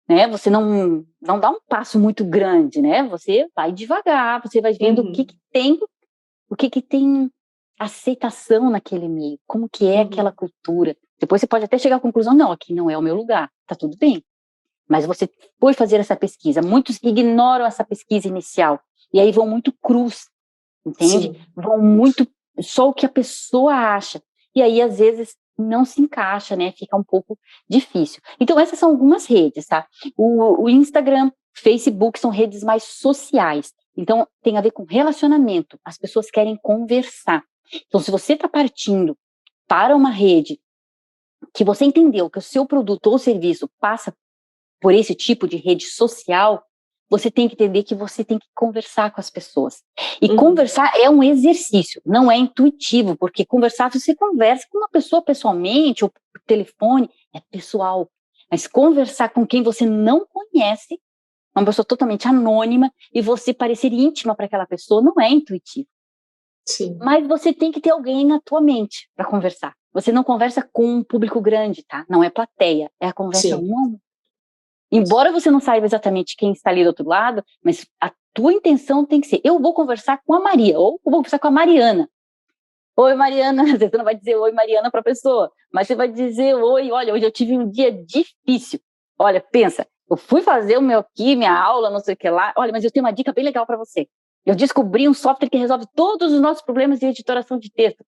né? Você não dá um passo muito grande, né? Você vai devagar, você vai vendo o que tem aceitação naquele meio, como que é aquela cultura. Depois você pode até chegar à conclusão, não, aqui não é o meu lugar, tá tudo bem. Mas você foi fazer essa pesquisa. Muitos ignoram essa pesquisa inicial e aí vão muito crus, entende? Vão muito só o que a pessoa acha. E aí, às vezes, não se encaixa, né? Fica um pouco difícil. Então, essas são algumas redes, tá? O Instagram, Facebook são redes mais sociais. Então, tem a ver com relacionamento. As pessoas querem conversar. Então, se você está partindo para uma rede que você entendeu que o seu produto ou serviço passa por esse tipo de rede social, você tem que entender que você tem que conversar com as pessoas. E conversar é um exercício, não é intuitivo, porque conversar, você conversa com uma pessoa pessoalmente ou por telefone, é pessoal. Mas conversar com quem você não conhece, uma pessoa totalmente anônima, e você parecer íntima para aquela pessoa, não é intuitivo. Sim. Mas você tem que ter alguém na tua mente para conversar. Você não conversa com um público grande, tá? Não é plateia, é a conversa um a um. Embora você não saiba exatamente quem está ali do outro lado, mas a tua intenção tem que ser, eu vou conversar com a Maria, ou eu vou conversar com a Mariana. Oi, Mariana. Você não vai dizer oi, Mariana, para a pessoa, mas você vai dizer oi, olha, hoje eu tive um dia difícil. Olha, pensa, eu fui fazer minha aula, não sei o que lá. Olha, mas eu tenho uma dica bem legal para você. Eu descobri um software que resolve todos os nossos problemas de editoração de texto.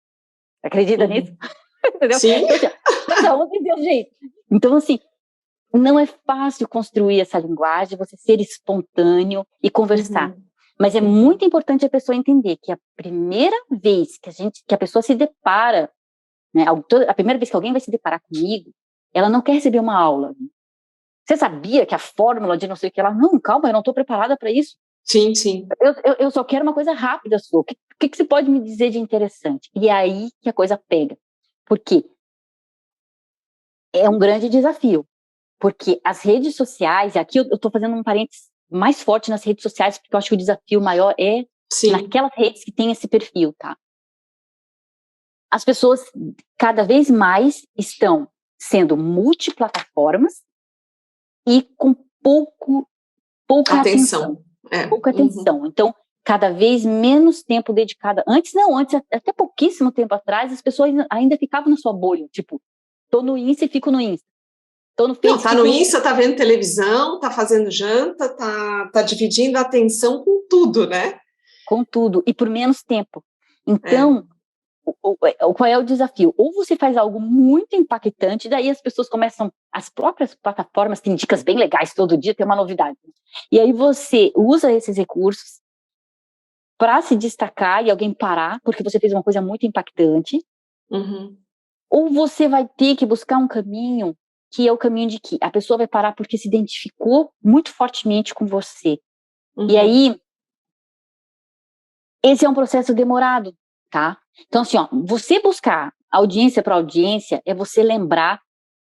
Acredita nisso? Entendeu? Sim. Então, assim, cada um tem seu jeito. Então, assim, não é fácil construir essa linguagem, você ser espontâneo e conversar. Mas é muito importante a pessoa entender que a primeira vez que a pessoa se depara, né, a primeira vez que alguém vai se deparar comigo, ela não quer receber uma aula. Você sabia que a fórmula de não sei o que lá? Não, calma, eu não estou preparada para isso. Sim, sim. Eu só quero uma coisa rápida sua. O que você pode me dizer de interessante? E é aí que a coisa pega. Porque é um grande desafio. Porque as redes sociais, e aqui eu estou fazendo um parênteses mais forte nas redes sociais, porque eu acho que o desafio maior é naquelas redes que tem esse perfil, tá? As pessoas cada vez mais estão sendo multiplataformas e com pouca atenção. Pouca atenção. Então, cada vez menos tempo dedicado. Antes, até pouquíssimo tempo atrás, as pessoas ainda ficavam na sua bolha. Tipo, tô no Insta e fico no Insta. Tô no Facebook, tá no Insta, tá vendo televisão, tá fazendo janta, tá dividindo a atenção com tudo, né? Com tudo, e por menos tempo. Então, qual é o desafio? Ou você faz algo muito impactante, daí as pessoas começam, as próprias plataformas têm dicas bem legais, todo dia tem uma novidade. E aí você usa esses recursos para se destacar e alguém parar, porque você fez uma coisa muito impactante. Ou você vai ter que buscar um caminho que é o caminho de que a pessoa vai parar porque se identificou muito fortemente com você. E aí, esse é um processo demorado, tá? Então, assim, você buscar audiência para audiência é você lembrar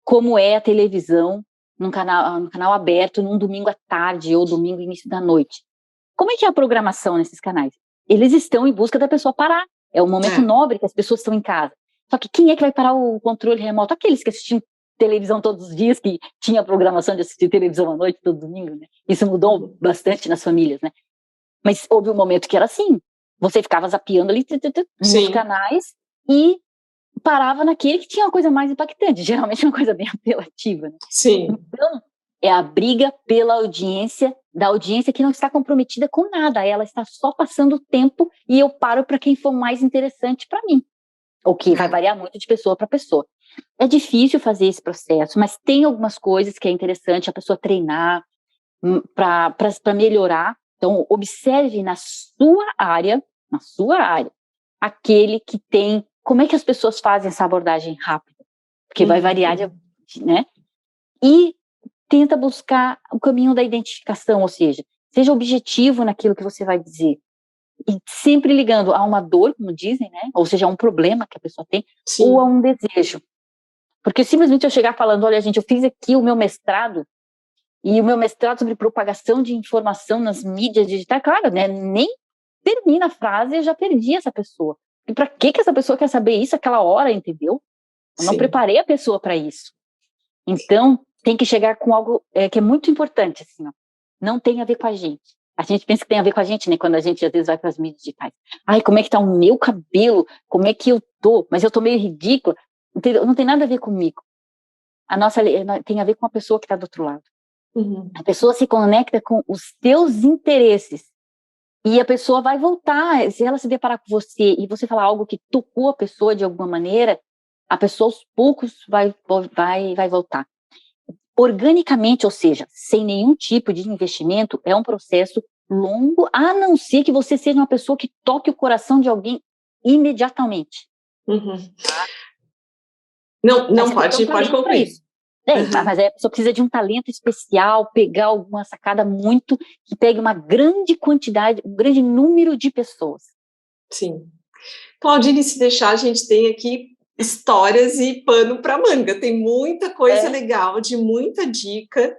como é a televisão no canal aberto, num domingo à tarde ou domingo início da noite. Como é que é a programação nesses canais? Eles estão em busca da pessoa parar. É um momento nobre que as pessoas estão em casa. Só que quem é que vai parar o controle remoto? Aqueles que assistiam televisão todos os dias, que tinha a programação de assistir televisão à noite todo domingo, né? Isso mudou bastante nas famílias, né? Mas houve um momento que era assim. Você ficava zapeando ali nos canais e parava naquele que tinha uma coisa mais impactante, geralmente uma coisa bem apelativa, né? Então, é a briga pela audiência, da audiência que não está comprometida com nada, ela está só passando o tempo e eu paro para quem for mais interessante para mim, o que vai variar muito de pessoa para pessoa. É difícil fazer esse processo, mas tem algumas coisas que é interessante a pessoa treinar para melhorar. Então, observe na sua área, aquele que tem. Como é que as pessoas fazem essa abordagem rápida? Porque vai variar, né? E tenta buscar o caminho da identificação, ou seja, seja objetivo naquilo que você vai dizer. E sempre ligando a uma dor, como dizem, né? Ou seja, a um problema que a pessoa tem, ou a um desejo. Porque simplesmente eu chegar falando, olha, gente, eu fiz aqui o meu mestrado, e o meu mestrado sobre propagação de informação nas mídias digitais, claro, né? Nem termina a frase, eu já perdi essa pessoa. E para que essa pessoa quer saber isso aquela hora, entendeu? Eu não preparei a pessoa para isso. Então, tem que chegar com algo que é muito importante, assim, não tem a ver com a gente. A gente pensa que tem a ver com a gente, né? Quando a gente, às vezes, vai para as mídias digitais. Ai, como é que tá o meu cabelo? Como é que eu tô? Mas eu tô meio ridícula. Entendeu? Não tem nada a ver comigo. A nossa tem a ver com a pessoa que está do outro lado. A pessoa se conecta com os teus interesses. E a pessoa vai voltar. Se ela se deparar com você e você falar algo que tocou a pessoa de alguma maneira, a pessoa aos poucos vai voltar. Organicamente, ou seja, sem nenhum tipo de investimento, é um processo longo, a não ser que você seja uma pessoa que toque o coração de alguém imediatamente. Não, pode concluir. Mas aí a pessoa precisa de um talento especial, pegar alguma sacada muito, que pegue uma grande quantidade, um grande número de pessoas. Sim. Claudine, se deixar, a gente tem aqui histórias e pano para manga. Tem muita coisa legal, de muita dica,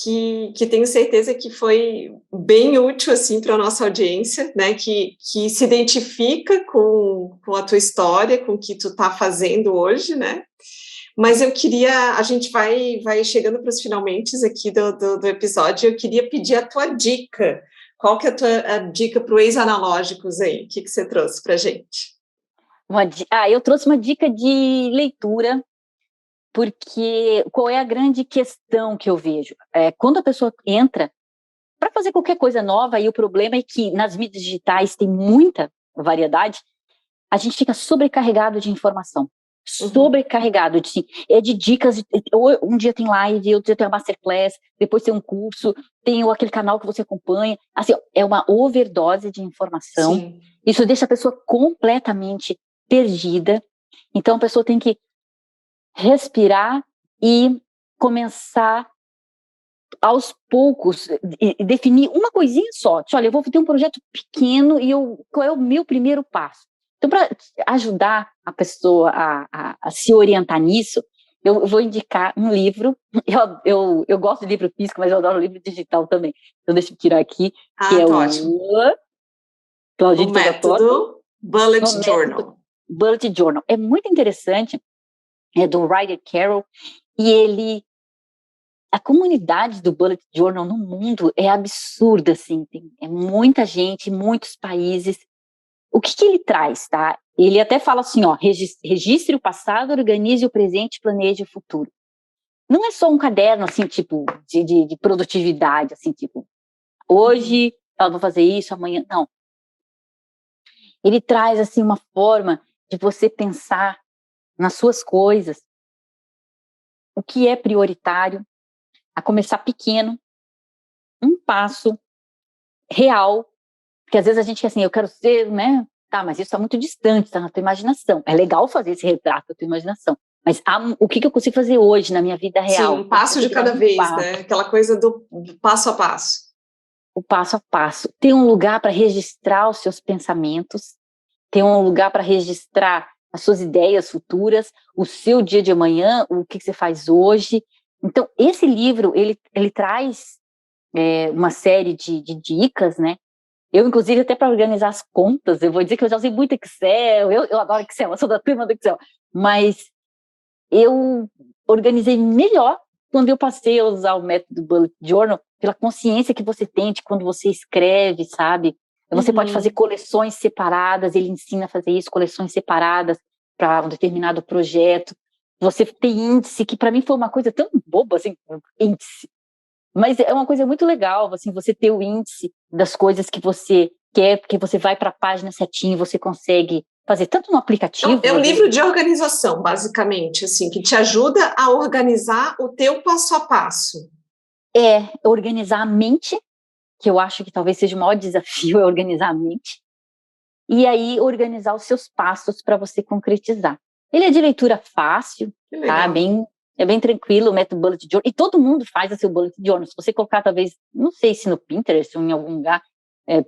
que tenho certeza que foi bem útil, assim, para a nossa audiência, né, que se identifica com a tua história, com o que tu está fazendo hoje, né. Mas a gente vai chegando para os finalmente aqui do episódio, eu queria pedir a tua dica. Qual que é a tua dica para o ex-analógicos aí? O que você trouxe para a gente? Eu trouxe uma dica de leitura, porque qual é a grande questão que eu vejo? Quando a pessoa entra para fazer qualquer coisa nova, e o problema é que nas mídias digitais tem muita variedade, a gente fica sobrecarregado de informação. Sobrecarregado de dicas, um dia tem live, outro dia tem uma masterclass, depois tem um curso, tem aquele canal que você acompanha, assim, é uma overdose de informação. Sim. Isso deixa a pessoa completamente perdida, então a pessoa tem que respirar e começar aos poucos, definir uma coisinha só. Olha, eu vou ter um projeto pequeno e qual é o meu primeiro passo? Então, para ajudar a pessoa a se orientar nisso, eu vou indicar um livro. Eu gosto de livro físico, mas eu adoro livro digital também. Então, deixa eu tirar aqui, que é ótimo. O método Bullet Journal. Bullet Journal. É muito interessante, é do Ryder Carroll, e a comunidade do Bullet Journal no mundo é absurda, assim, é muita gente, muitos países. O que ele traz, tá? Ele até fala assim, ó, registre o passado, organize o presente, planeje o futuro. Não é só um caderno, assim, tipo, de produtividade, assim, tipo, hoje eu vou fazer isso, amanhã, não. Ele traz, assim, uma forma de você pensar nas suas coisas, o que é prioritário, a começar pequeno, um passo real, porque às vezes a gente quer assim, eu quero ser, né, tá, mas isso está muito distante, está na tua imaginação, é legal fazer esse retrato da tua imaginação, mas o que eu consigo fazer hoje na minha vida real? Sim, um passo de cada vez, né, aquela coisa do passo a passo. O passo a passo, ter um lugar para registrar os seus pensamentos, ter um lugar para registrar as suas ideias futuras, o seu dia de amanhã, o que você faz hoje. Então, esse livro, ele traz uma série de dicas, né? Eu, inclusive, até para organizar as contas, eu vou dizer que eu já usei muito Excel, eu adoro Excel, eu sou da turma do Excel, mas eu organizei melhor quando eu passei a usar o método Bullet Journal, pela consciência que você tem de quando você escreve, sabe? Você pode fazer coleções separadas, ele ensina a fazer isso, coleções separadas para um determinado projeto. Você tem índice, que para mim foi uma coisa tão boba, assim, índice. Mas é uma coisa muito legal, assim, você ter o índice das coisas que você quer, porque você vai para a página certinho, você consegue fazer tanto no aplicativo... É um livro de organização, basicamente, assim, que te ajuda a organizar o teu passo a passo. Organizar a mente, que eu acho que talvez seja o maior desafio, é organizar a mente, e aí organizar os seus passos para você concretizar. Ele é de leitura fácil, tá? É bem tranquilo o método Bullet Journal, e todo mundo faz o seu Bullet Journal. Se você colocar, talvez, não sei se no Pinterest ou em algum lugar,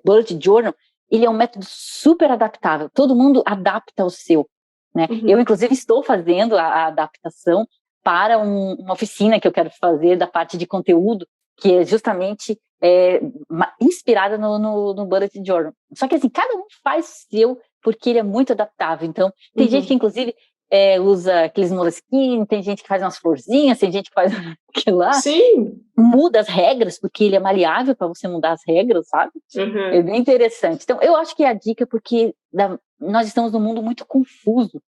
Bullet Journal, ele é um método super adaptável, todo mundo adapta o seu, né? Eu, inclusive, estou fazendo a adaptação para uma oficina que eu quero fazer da parte de conteúdo, que é justamente inspirada no Bullet Journal. Só que, assim, cada um faz o seu, porque ele é muito adaptável. Então, tem gente que, inclusive, usa aqueles moleskine, tem gente que faz umas florzinhas, tem gente que faz aquilo lá. Sim. Muda as regras, porque ele é maleável para você mudar as regras, sabe? É bem interessante. Então, eu acho que é a dica, porque nós estamos num mundo muito confuso,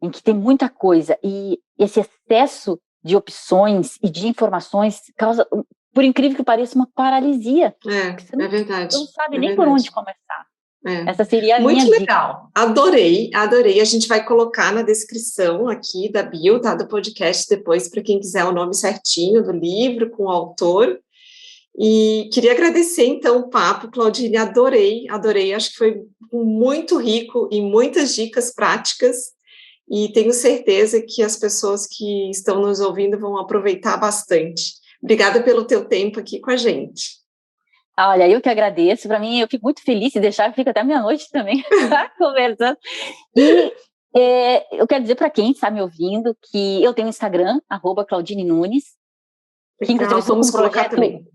em que tem muita coisa, e esse excesso de opções e de informações causa, por incrível que pareça, uma paralisia. É verdade. Você não sabe nem por onde começar. Essa seria a muito minha legal. Dica. Adorei. A gente vai colocar na descrição aqui da bio, tá, do podcast depois, para quem quiser o nome certinho do livro, com o autor. E queria agradecer, então, o papo, Claudine, adorei. Acho que foi muito rico e muitas dicas práticas. e tenho certeza que as pessoas que estão nos ouvindo vão aproveitar bastante. Obrigada pelo teu tempo aqui com a gente. Olha, eu que agradeço. Para mim, eu fico muito feliz de deixar, eu fico até meia-noite também conversando. E eu quero dizer para quem está me ouvindo que eu tenho um Instagram, @ClaudineNunes, que inclusive estou com um projeto também.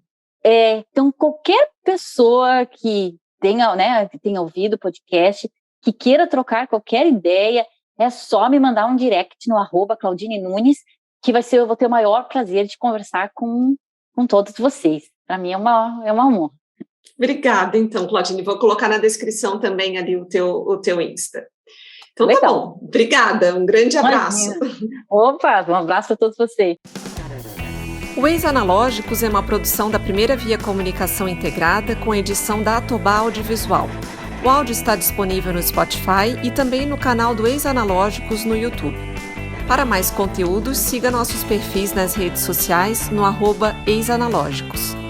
Então, qualquer pessoa que tenha ouvido o podcast, que queira trocar qualquer ideia, é só me mandar um direct no @ClaudineNunes, que eu vou ter o maior prazer de conversar com todos vocês. Para mim é uma honra. Obrigada, então, Claudine. Vou colocar na descrição também ali o teu Insta. Então, legal. Tá bom. Obrigada. Um grande abraço. Opa, um abraço a todos vocês. O Ex-Analógicos é uma produção da Primeira Via Comunicação Integrada com edição da Atobá Audiovisual. O áudio está disponível no Spotify e também no canal do Ex-Analógicos no YouTube. Para mais conteúdos, siga nossos perfis nas redes sociais no @Ex-Analógicos.